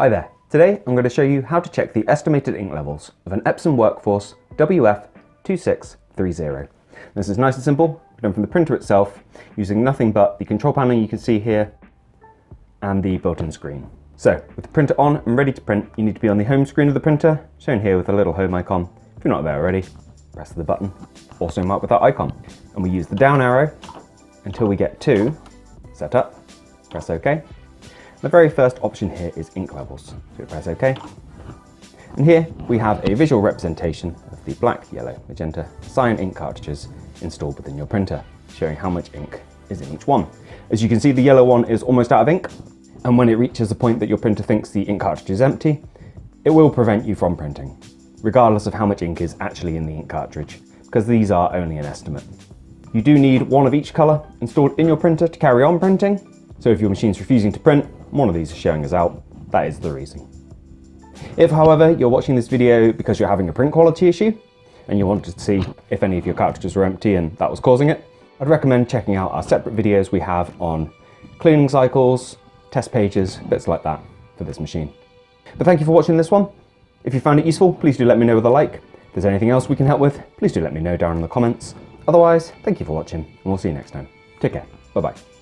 Hi there, today I'm going to show you how to check the estimated ink levels of an Epson WorkForce WF-2630. This is nice and simple, done from the printer itself, using nothing but the control panel you can see here and the built-in screen. So, with the printer on and ready to print, you need to be on the home screen of the printer, shown here with a little home icon. If you're not there already, press the button, also marked with that icon. And we use the down arrow until we get to Setup, press OK. The very first option here is ink levels, so we press OK. And here we have a visual representation of the black, yellow, magenta, cyan ink cartridges installed within your printer, showing how much ink is in each one. As you can see, the yellow one is almost out of ink, and when it reaches the point that your printer thinks the ink cartridge is empty, it will prevent you from printing, regardless of how much ink is actually in the ink cartridge, because these are only an estimate. You do need one of each colour installed in your printer to carry on printing, so if your machine's refusing to print, one of these is showing us out, that is the reason. If, however, you're watching this video because you're having a print quality issue, and you wanted to see if any of your cartridges were empty and that was causing it, I'd recommend checking out our separate videos we have on cleaning cycles, test pages, bits like that for this machine. But thank you for watching this one. If you found it useful, please do let me know with a like. If there's anything else we can help with, please do let me know down in the comments. Otherwise, thank you for watching, and we'll see you next time. Take care. Bye-bye.